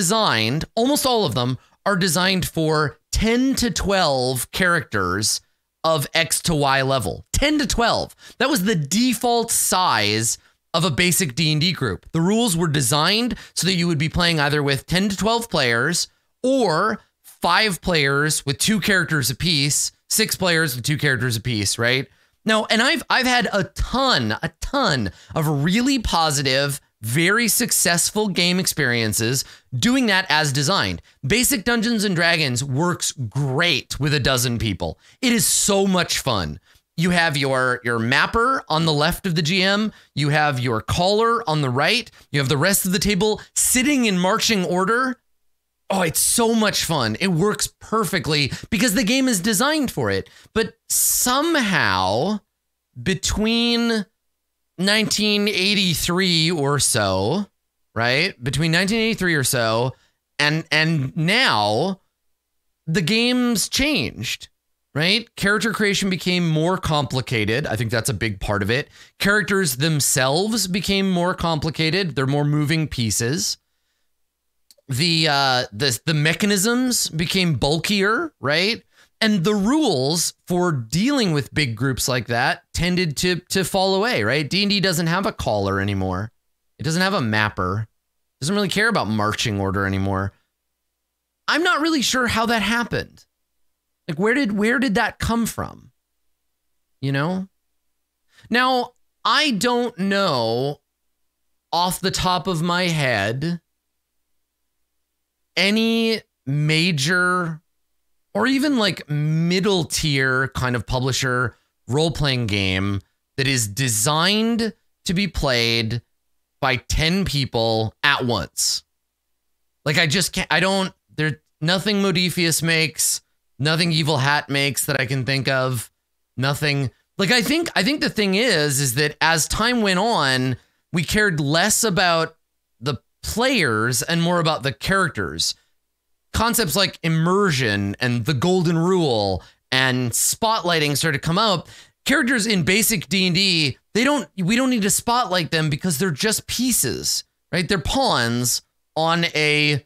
them are designed for 10 to 12 characters of X to Y level. 10 to 12. That was the default size of a basic D&D group. The rules were designed so that you would be playing either with 10 to 12 players or 5 players with 2 characters apiece, 6 players with 2 characters apiece, right? Now, and I've had a ton of really positive, very successful game experiences doing that as designed. Basic Dungeons and Dragons works great with a dozen people. It is so much fun. You have your mapper on the left of the GM. You have your caller on the right. You have the rest of the table sitting in marching order. Oh, it's so much fun. It works perfectly because the game is designed for it. But somehow, between 1983 or so, right? Between 1983 or so and now, the game's changed, right? Character creation became more complicated. I think that's a big part of it. Characters themselves became more complicated. They're more moving pieces. The mechanisms became bulkier, right? And the rules for dealing with big groups like that tended to fall away, right? D&D doesn't have a caller anymore. It doesn't have a mapper. It doesn't really care about marching order anymore. I'm not really sure how that happened. Like, where did that come from? You know? Now, I don't know off the top of my head any major or even like middle tier kind of publisher role-playing game that is designed to be played by 10 people at once. Like, I just can't, there's nothing Modifius makes, nothing Evil Hat makes that I can think of, nothing. Like, I think the thing is that as time went on, we cared less about the players and more about the characters. Concepts like immersion and the golden rule and spotlighting started to come out. Characters in basic D&D, we don't need to spotlight them because they're just pieces, right? They're pawns on an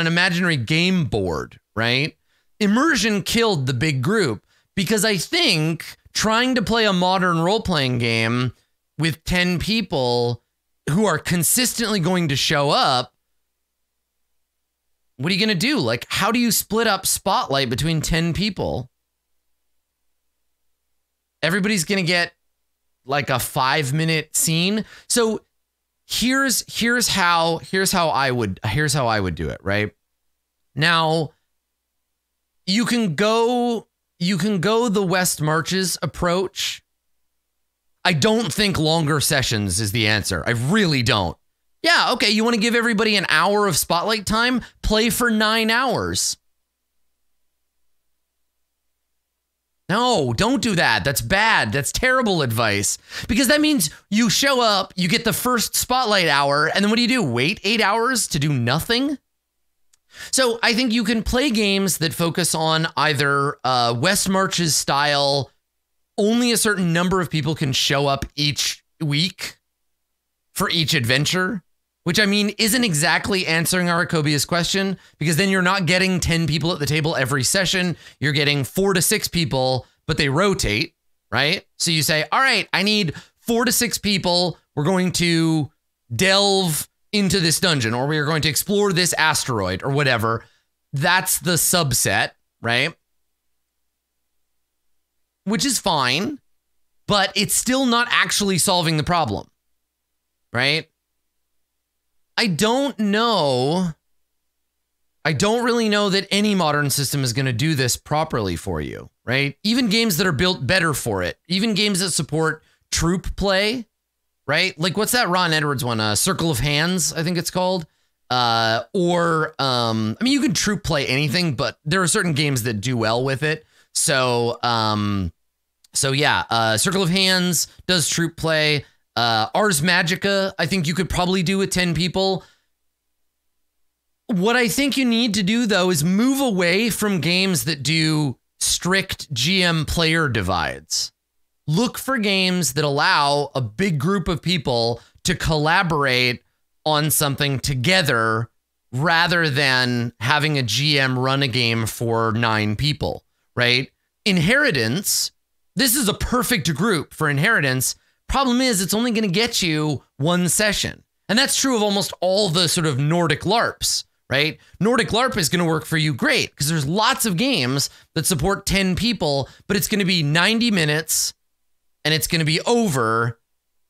imaginary game board, right? Immersion killed the big group because I think trying to play a modern role-playing game with 10 people who are consistently going to show up, what are you going to do? Like, how do you split up spotlight between 10 people? Everybody's going to get like a 5-minute scene. So here's how I would do it, right? Now, you can go the West Marches approach. I don't think longer sessions is the answer. I really don't. Yeah, okay, you want to give everybody an hour of spotlight time? Play for 9 hours. No, don't do that. That's bad. That's terrible advice. Because that means you show up, you get the first spotlight hour, and then what do? Wait 8 hours to do nothing? So I think you can play games that focus on either West Marches style, only a certain number of people can show up each week for each adventure, which I mean isn't exactly answering Aracobia's question, because then you're not getting 10 people at the table every session. You're getting 4 to 6 people, but they rotate, right? So you say, all right, I need 4 to 6 people. We're going to delve into this dungeon, or we are going to explore this asteroid or whatever. That's the subset, right? Which is fine, but it's still not actually solving the problem, right? I don't really know that any modern system is going to do this properly for you, right? Even games that are built better for it, even games that support troop play, right? Like, what's that Ron Edwards one? Circle of Hands, I think it's called. I mean, you can troop play anything, but there are certain games that do well with it. So yeah, Circle of Hands does troop play. Ars Magica, I think you could probably do with 10 people. What I think you need to do, though, is move away from games that do strict GM player divides. Look for games that allow a big group of people to collaborate on something together rather than having a GM run a game for 9 people, right? Inheritance, this is a perfect group for Inheritance. Problem is, it's only going to get you 1 session. And that's true of almost all the sort of Nordic LARPs, right? Nordic LARP is going to work for you great because there's lots of games that support 10 people, but it's going to be 90 minutes and it's going to be over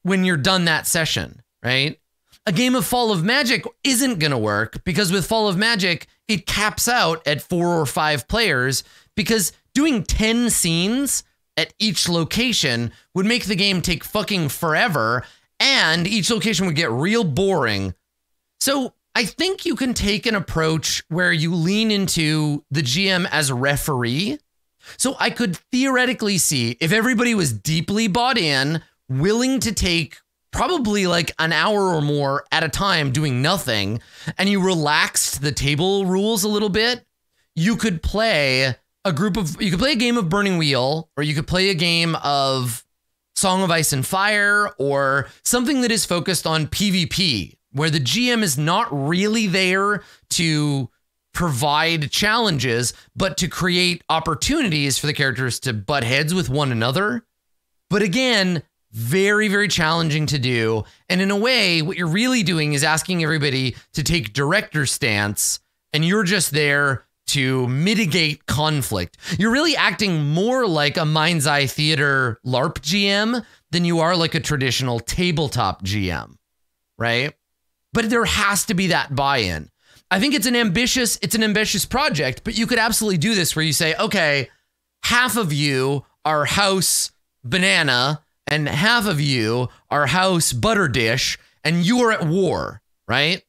when you're done that session, right? A game of Fall of Magic isn't going to work because with Fall of Magic, it caps out at 4 or 5 players because doing 10 scenes at each location would make the game take fucking forever and each location would get real boring. So I think you can take an approach where you lean into the GM as a referee. So I could theoretically see if everybody was deeply bought in, willing to take probably like an hour or more at a time doing nothing, and you relaxed the table rules a little bit, you could play a game of Burning Wheel, or you could play a game of Song of Ice and Fire, or something that is focused on PvP, where the GM is not really there to provide challenges, but to create opportunities for the characters to butt heads with one another. But again, very, very challenging to do. And in a way, what you're really doing is asking everybody to take director stance, and you're just there to mitigate conflict. You're really acting more like a Mind's Eye Theater LARP GM than you are like a traditional tabletop GM, right? But there has to be that buy-in. I think it's an ambitious project, but you could absolutely do this where you say, okay, half of you are House Banana and half of you are House Butter Dish, and you are at war, right?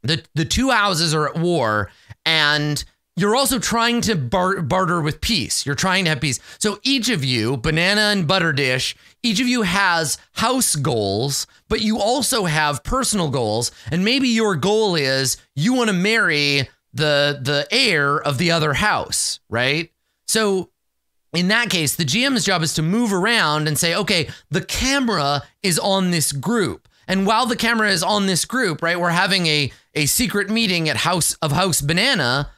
The 2 houses are at war, and you're also trying to barter with peace. You're trying to have peace. So each of you, Banana and Butter Dish, each of you has house goals, but you also have personal goals. And maybe your goal is you want to marry the heir of the other house, right? So in that case, the GM's job is to move around and say, okay, the camera is on this group. And while the camera is on this group, right, we're having a secret meeting at House Banana.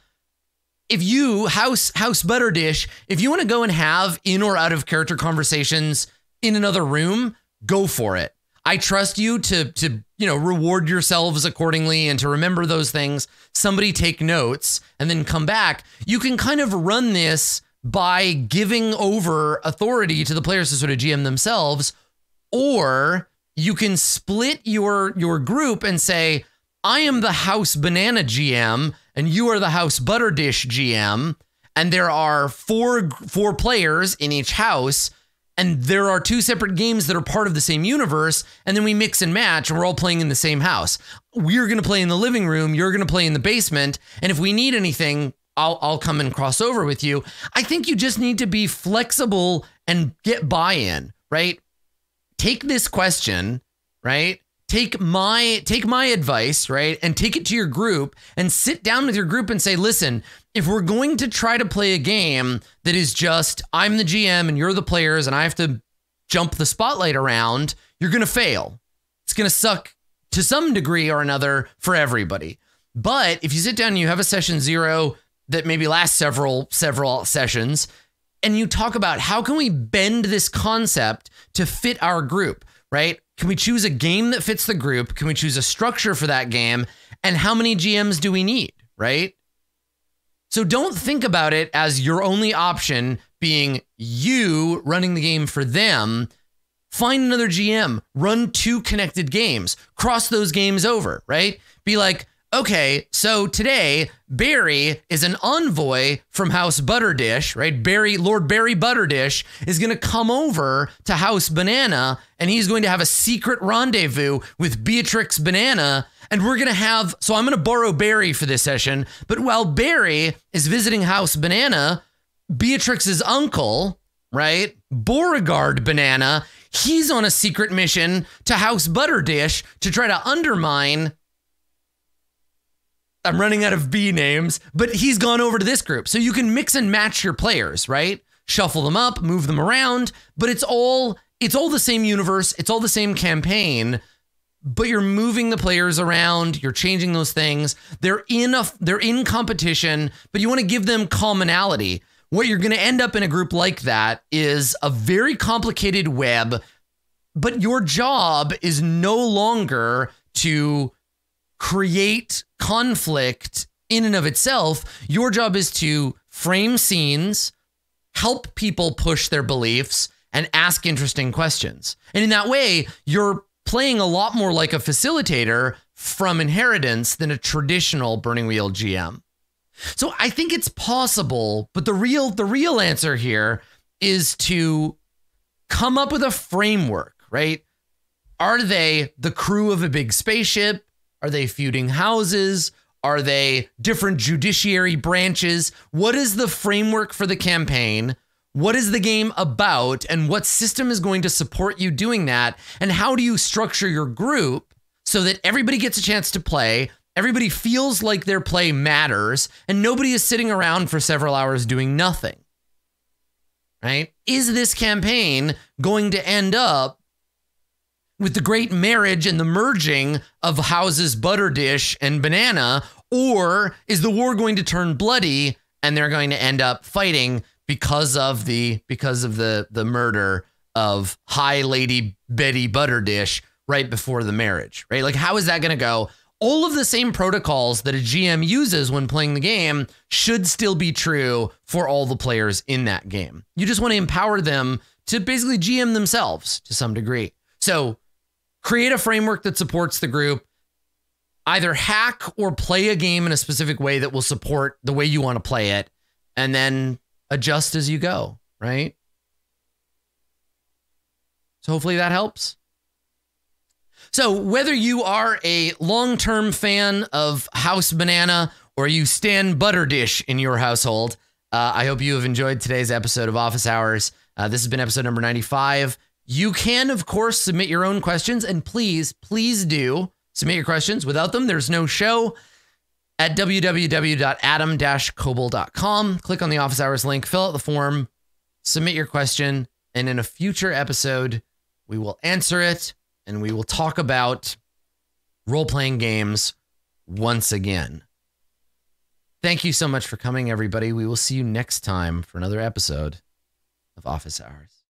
If you, House Butter Dish, if you want to go and have in or out of character conversations in another room, go for it. I trust you to reward yourselves accordingly and to remember those things. Somebody take notes and then come back. You can kind of run this by giving over authority to the players to sort of GM themselves, or you can split your group and say, I am the House Banana GM and you are the House Butter Dish GM, and there are four players in each house, and there are 2 separate games that are part of the same universe, and then we mix and match, and we're all playing in the same house. We're going to play in the living room, you're going to play in the basement, and if we need anything, I'll come and cross over with you. I think you just need to be flexible and get buy-in, right? Take this question, right? Take my advice, right? And take it to your group and sit down with your group and say, listen, if we're going to try to play a game that is just, I'm the GM and you're the players and I have to jump the spotlight around, you're going to fail. It's going to suck to some degree or another for everybody. But if you sit down and you have a session 0 that maybe lasts several sessions, and you talk about how can we bend this concept to fit our group, right? Can we choose a game that fits the group? Can we choose a structure for that game? And how many GMs do we need, right? So don't think about it as your only option being you running the game for them. Find another GM, run 2 connected games, cross those games over, right? Be like, okay, so today, Barry is an envoy from House Butter Dish, right? Lord Barry Butter Dish is going to come over to House Banana, and he's going to have a secret rendezvous with Beatrix Banana, and we're going to have, so I'm going to borrow Barry for this session, but while Barry is visiting House Banana, Beatrix's uncle, right, Beauregard Banana, he's on a secret mission to House Butter Dish to try to undermine, I'm running out of B names, but he's gone over to this group. So you can mix and match your players, right? Shuffle them up, move them around, but it's all the same universe. It's all the same campaign, but you're moving the players around, you're changing those things. They're in competition, but you want to give them commonality. What you're going to end up in a group like that is a very complicated web, but your job is no longer to create conflict in and of itself. Your job is to frame scenes, help people push their beliefs, and ask interesting questions. And in that way, you're playing a lot more like a facilitator from inheritance than a traditional Burning Wheel GM. So I think it's possible, but the real answer here is to come up with a framework, right? Are they the crew of a big spaceship? Are they feuding houses? Are they different judiciary branches? What is the framework for the campaign? What is the game about, and what system is going to support you doing that? And how do you structure your group so that everybody gets a chance to play, everybody feels like their play matters, and nobody is sitting around for several hours doing nothing, right? Is this campaign going to end up with the great marriage and the merging of houses Butterdish and Banana, or is the war going to turn bloody and they're going to end up fighting because of the murder of High Lady Betty Butterdish right before the marriage, right? Like, how is that going to go? All of the same protocols that a GM uses when playing the game should still be true for all the players in that game. You just want to empower them to basically GM themselves to some degree. So create a framework that supports the group. Either hack or play a game in a specific way that will support the way you want to play it, and then adjust as you go, right? So hopefully that helps. So whether you are a long-term fan of House Banana or you stand Butterdish in your household, I hope you have enjoyed today's episode of Office Hours. This has been episode number 95. You can, of course, submit your own questions, and please do submit your questions. Without them, there's no show. At www.adam-koble.com. Click on the Office Hours link, fill out the form, submit your question, and in a future episode, we will answer it, and we will talk about role-playing games once again. Thank you so much for coming, everybody. We will see you next time for another episode of Office Hours.